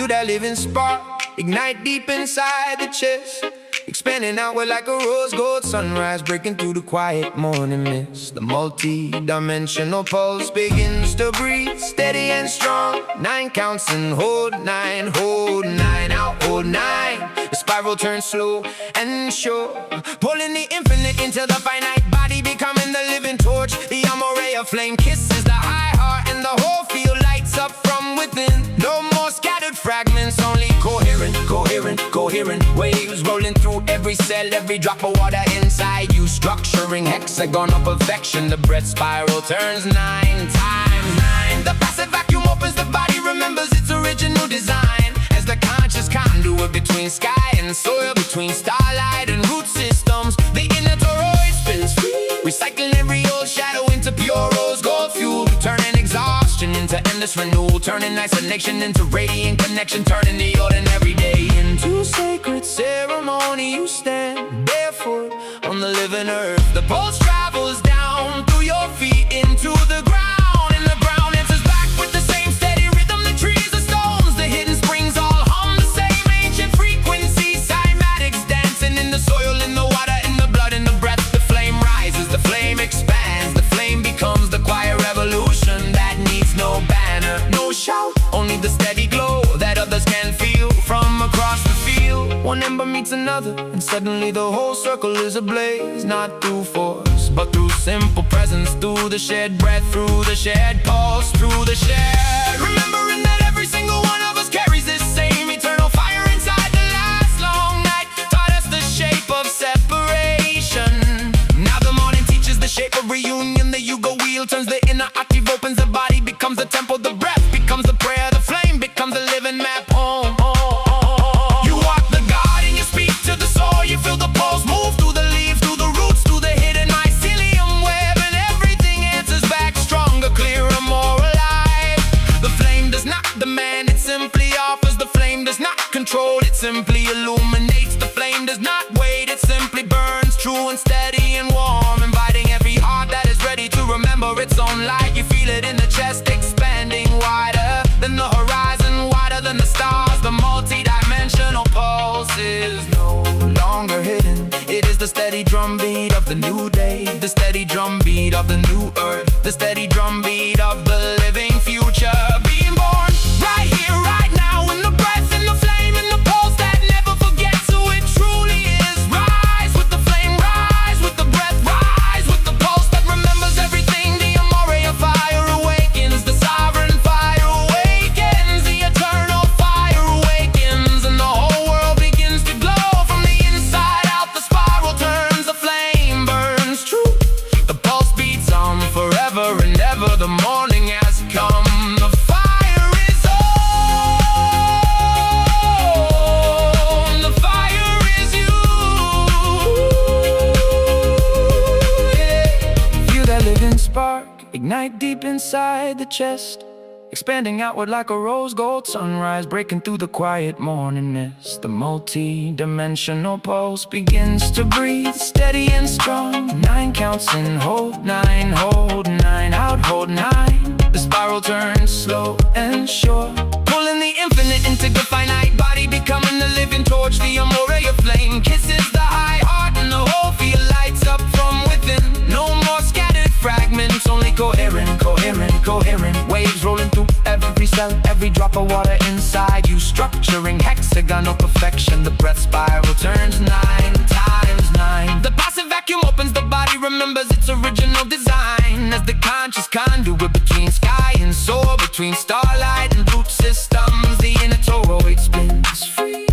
Feel that living spark ignite deep inside the chest, expanding outward like a rose gold sunrise, breaking through the quiet morning mist. The multi-dimensional pulse begins to breathe, steady and strong. 9 counts and hold 9, hold 9, out, hold 9. The spiral turns slow and sure, pulling the infinite into the finite body, becoming the living torch. The ray of flame kisses the high heart, and the whole field lights up from within. No more scattered fragments, only coherent, coherent, coherent waves rolling through every cell, every drop of water inside you, structuring hexagonal perfection. The breath spiral turns 9 times 9. The passive vacuum opens, the body remembers its original design, as the conscious conduit between sky and soil, between starlight and root systems. The inner toroid spins free, recycling every old shadow into pure rose gold fuel, turning exhaustion into endless renewal, turning isolation into radiant connection, turning the ordinary day into sacred ceremony. You stand barefoot on the living earth. The pulse travels down through your feet into the ground, and the ground answers back with the same steady rhythm. The trees, the stones, the hidden springs all hum the same ancient frequency. Cymatics dancing in the soil, in the water, in the blood, in the breath. The flame rises, the flame expands, the flame becomes the quiet revolution that needs no banner, no shout, only the steady glow that others can feel from across the field. One ember meets another, and suddenly the whole circle is ablaze, not through force, but through simple presence, through the shared breath, through the shared pulse, through the shared remembering that every single one of us carries this same eternal fire inside. The last long night taught us the shape of separation. Now the morning teaches the shape of reunion. The Yuga wheel turns, the inner octave opens, the body becomes the temple, the breath becomes the prayer, the flame becomes the living map home. You walk the garden, you speak to the soul, you feel the pulse move through the leaves, through the roots, through the hidden mycelium web, and everything answers back stronger, clearer, more alive. The flame does not demand, it simply offers. The flame does not control, it simply illuminates. The flame does not wait, it simply burns, true and steady and warm, inviting every heart that is ready to remember its own light. You feel it in the chest, expanding wider than the horizon, wider than the stars. The multi-dimensional pulse is no longer hidden. It is the steady drumbeat of the new day, the steady drumbeat of the new earth, the steady drumbeat of the living future, being born right here, right now, in the breath, in the flame, in the pulse that never forgets who it truly is. Rise with the flame, rise with the breath, rise with the pulse that remembers everything. The ray of fire awakens, the sovereign fire awakens, the eternal fire awakens, and the whole world begins to glow from the inside out. The spiral turns, the flame burns true, the pulse beats on forever and ever. The morning has come, the fire is on, the fire is you. Yeah. Feel that living spark ignite deep inside the chest, expanding outward like a rose gold sunrise, breaking through the quiet morning mist. The multi-dimensional pulse begins to breathe, steady and strong. 9 counts and hold 9, hold 9, out, hold 9. The spiral turns slow and sure, pulling the infinite into the finite body, becoming the living torch. The ray of flame kisses the high heart, and the whole field lights up from within. No more scattered fragments, only coherent, coherent, coherent waves rolling through every cell, every drop of water inside you, structuring hexagonal perfection. The breath spiral turns 9 times 9. The passive vacuum opens, the body remembers its original design, as the conscious conduit between sky and soul, between starlight and root systems. The inner toroid spins free,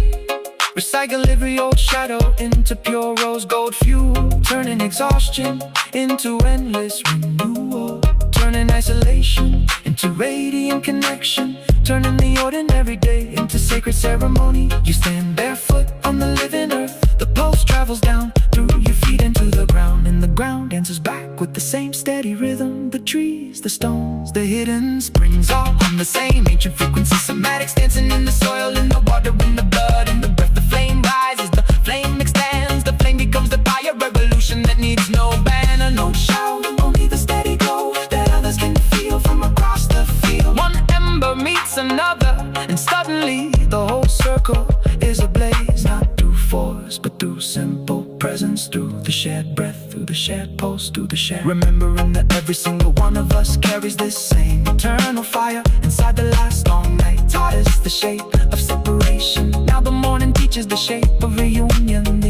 recycle every old shadow into pure rose gold fuel, turning exhaustion into endless renewal, turning isolation into radiant connection, turning the ordinary day into sacred ceremony. You stand barefoot on the living earth. The pulse travels down through your feet into the ground, and the ground answers back with the same steady rhythm. The trees, the stones, the hidden springs all on the same ancient frequency. Somatics dancing in the soil, in the water, in the blood, in the breath. The flame rises, the flame expands, the flame becomes the fire revolution that needs no banner, no shout, only the steady glow that others can feel from across the field. One ember meets another, and suddenly The whole circle is ablaze, not through force, but through simple presence, through the shared breath, through the shared pulse, through the shared remembering that every single one of us carries this same eternal fire inside. The last long night taught us the shape of separation. Now the morning teaches the shape of reunion.